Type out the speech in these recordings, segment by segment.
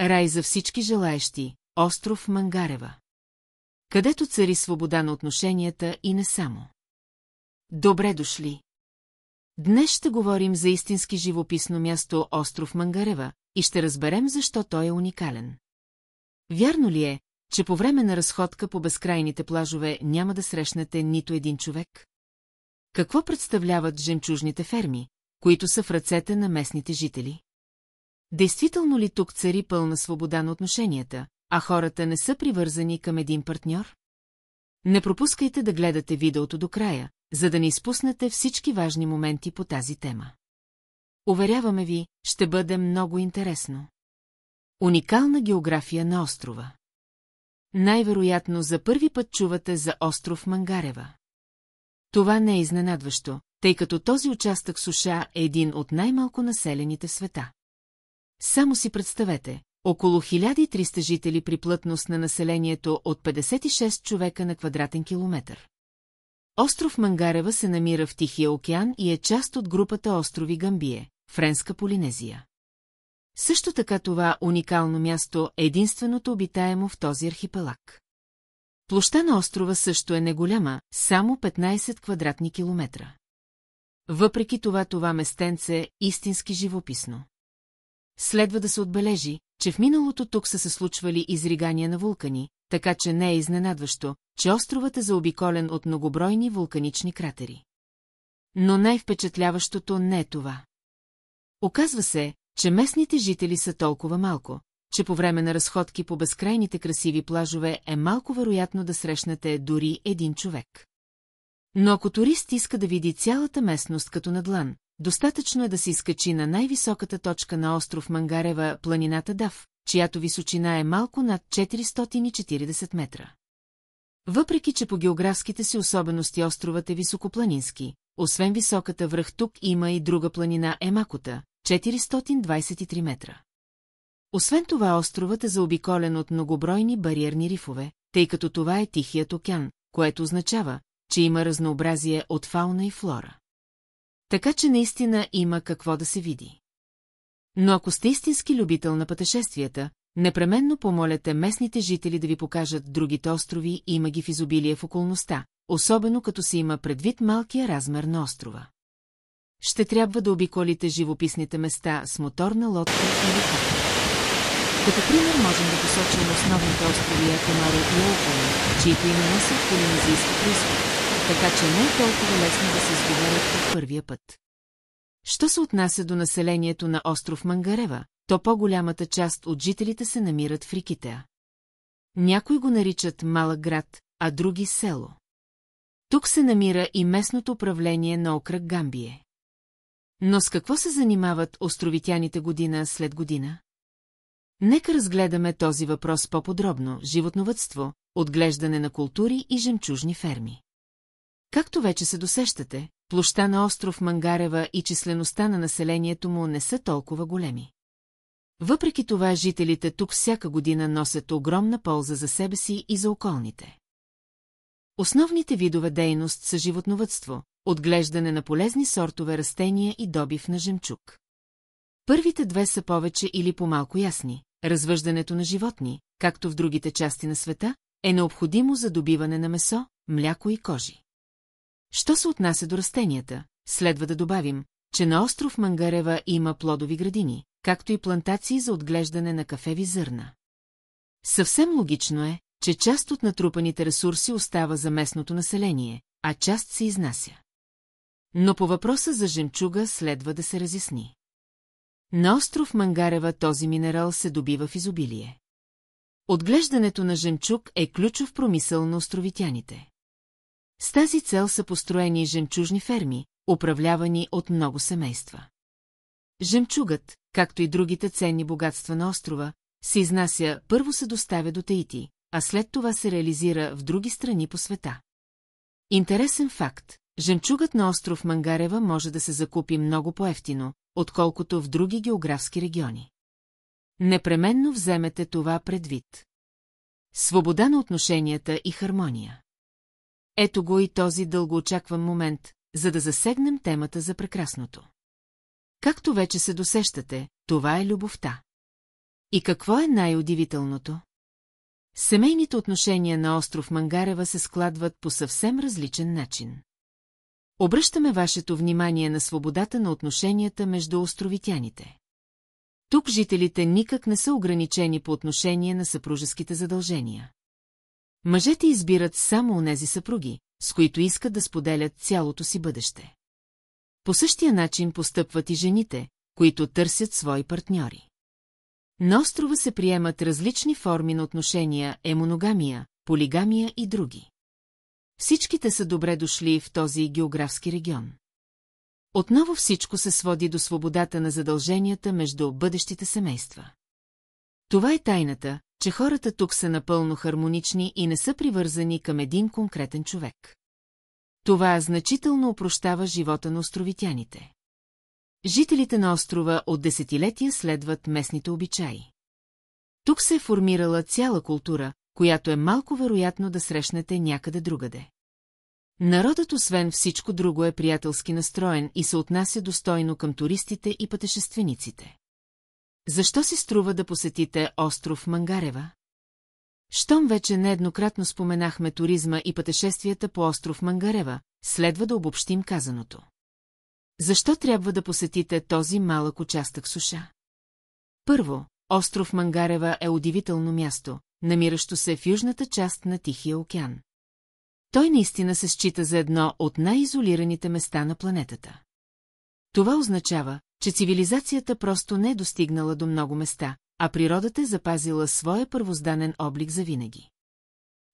рай за всички желаещи, остров Мангарева. Където цари свобода на отношенията и не само. Добре дошли! Днес ще говорим за истински живописно място остров Мангарева и ще разберем защо той е уникален. Вярно ли е, че по време на разходка по безкрайните плажове няма да срещнете нито един човек? Какво представляват жемчужните ферми, които са в ръцете на местните жители? Действително ли тук цари пълна свобода на отношенията, а хората не са привързани към един партньор? Не пропускайте да гледате видеото до края, за да не изпуснете всички важни моменти по тази тема. Уверяваме ви, ще бъде много интересно. Уникална география на острова. Най-вероятно за първи път чувате за остров Мангарева. Това не е изненадващо, тъй като този участък суша е един от най-малко населените в света. Само си представете, около 1300 жители при плътност на населението от 56 човека на квадратен километър. Остров Мангарева се намира в Тихия океан и е част от групата острови Гамбие, Френска Полинезия. Също така това уникално място е единственото обитаемо в този архипелаг. Площта на острова също е неголяма, само 15 квадратни километра. Въпреки това местенце е истински живописно. Следва да се отбележи, че в миналото тук са се случвали изригания на вулкани, така че не е изненадващо, че островът е заобиколен от многобройни вулканични кратери. Но най-впечатляващото не е това. Оказва се, че местните жители са толкова малко, че по време на разходки по безкрайните красиви плажове е малко вероятно да срещнете дори един човек. Но ако турист иска да види цялата местност като на длан, достатъчно е да се изкачи на най-високата точка на остров Мангарева, планината Дав, чиято височина е малко над 440 метра. Въпреки че по географските си особености островът е високопланински, освен високата връх тук има и друга планина Емакота, 423 метра. Освен това островът е заобиколен от многобройни бариерни рифове, тъй като това е Тихият океан, което означава, че има разнообразие от фауна и флора. Така че наистина има какво да се види. Но ако сте истински любител на пътешествията, непременно помоляте местните жители да ви покажат другите острови, има ги в изобилие в околността, особено като се има предвид малкия размер на острова. Ще трябва да обиколите живописните места с моторна лодка или катер. Като пример можем да посочим основните острови Акамаро и Оукони, чието имена са в полинезийски произход, така че не е толкова лесно да се изговорят от първия път. Що се отнася до населението на остров Мангарева, то по-голямата част от жителите се намират в Рикитеа. Някои го наричат малък град, а други село. Тук се намира и местното управление на окръг Гамбие. Но с какво се занимават островитяните година след година? Нека разгледаме този въпрос по-подробно – животновъдство, отглеждане на култури и жемчужни ферми. Както вече се досещате, площта на остров Мангарева и числеността на населението му не са толкова големи. Въпреки това жителите тук всяка година носят огромна полза за себе си и за околните. Основните видове дейност са животновъдство, отглеждане на полезни сортове растения и добив на жемчуг. Първите две са повече или по-малко ясни. Развъждането на животни, както в другите части на света, е необходимо за добиване на месо, мляко и кожи. Що се отнася до растенията, следва да добавим, че на остров Мангарева има плодови градини, както и плантации за отглеждане на кафеви зърна. Съвсем логично е, че част от натрупаните ресурси остава за местното население, а част се изнася. Но по въпроса за жемчуга следва да се разясни. На остров Мангарева този минерал се добива в изобилие. Отглеждането на жемчуг е ключов промисъл на островитяните. С тази цел са построени жемчужни ферми, управлявани от много семейства. Жемчугът, както и другите ценни богатства на острова, се изнася, първо се доставя до Таити, а след това се реализира в други страни по света. Интересен факт, жемчугът на остров Мангарева може да се закупи много по-евтино, отколкото в други географски региони. Непременно вземете това предвид. Свобода на отношенията и хармония. Ето го и този дългоочакван момент, за да засегнем темата за прекрасното. Както вече се досещате, това е любовта. И какво е най-удивителното? Семейните отношения на остров Мангарева се складват по съвсем различен начин. Обръщаме вашето внимание на свободата на отношенията между островитяните. Тук жителите никак не са ограничени по отношение на съпружеските задължения. Мъжете избират само онези съпруги, с които искат да споделят цялото си бъдеще. По същия начин постъпват и жените, които търсят свои партньори. На острова се приемат различни форми на отношения, моногамия, полигамия и други. Всичките са добре дошли в този географски регион. Отново всичко се своди до свободата на задълженията между бъдещите семейства. Това е тайната, че хората тук са напълно хармонични и не са привързани към един конкретен човек. Това значително опрощава живота на островитяните. Жителите на острова от десетилетия следват местните обичаи. Тук се е формирала цяла култура, която е малко вероятно да срещнете някъде другаде. Народът освен всичко друго е приятелски настроен и се отнася достойно към туристите и пътешествениците. Защо си струва да посетите остров Мангарева? Щом вече нееднократно споменахме туризма и пътешествията по остров Мангарева, следва да обобщим казаното. Защо трябва да посетите този малък участък суша? Първо, остров Мангарева е удивително място, намиращо се в южната част на Тихия океан. Той наистина се счита за едно от най-изолираните места на планетата. Това означава, че цивилизацията просто не е достигнала до много места, а природата е запазила своя първозданен облик завинаги.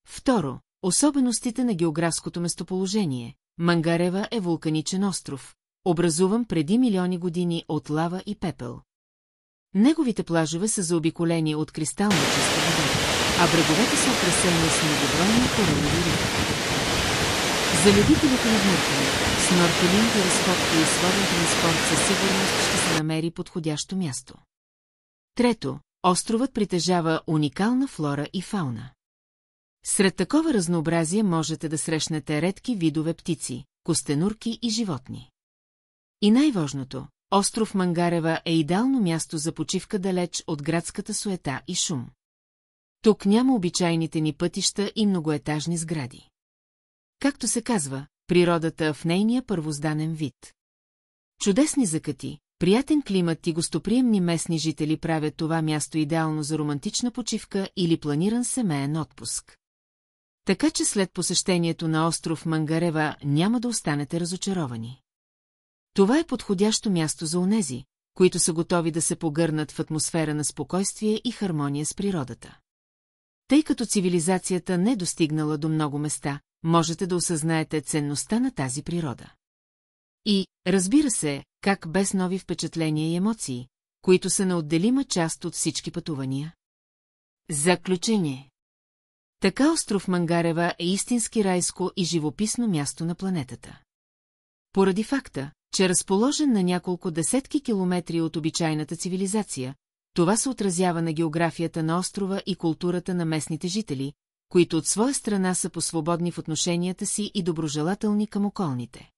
Второ, особеностите на географското местоположение. Мангарева е вулканичен остров, образуван преди милиони години от лава и пепел. Неговите плажове са заобиколени от кристално чиста вода, а бреговете са украсени с многобройни коралови риби. За любителите на вмъркане, сноркелинг и разходка и свободен транспорт със сигурност ще се намери подходящо място. Трето, островът притежава уникална флора и фауна. Сред такова разнообразие можете да срещнете редки видове птици, костенурки и животни. И най-важното, остров Мангарева е идеално място за почивка далеч от градската суета и шум. Тук няма обичайните ни пътища и многоетажни сгради. Както се казва, природата в нейния първозданен вид. Чудесни закати, приятен климат и гостоприемни местни жители правят това място идеално за романтична почивка или планиран семеен отпуск. Така че след посещението на остров Мангарева няма да останете разочаровани. Това е подходящо място за онези, които са готови да се погърнат в атмосфера на спокойствие и хармония с природата. Тъй като цивилизацията не е достигнала до много места, можете да осъзнаете ценността на тази природа. И, разбира се, как без нови впечатления и емоции, които са неотделима част от всички пътувания. Заключение. Така остров Мангарева е истински райско и живописно място на планетата. Поради факта, че е разположен на няколко десетки километри от обичайната цивилизация, това се отразява на географията на острова и културата на местните жители, които от своя страна са посвободни в отношенията си и доброжелателни към околните.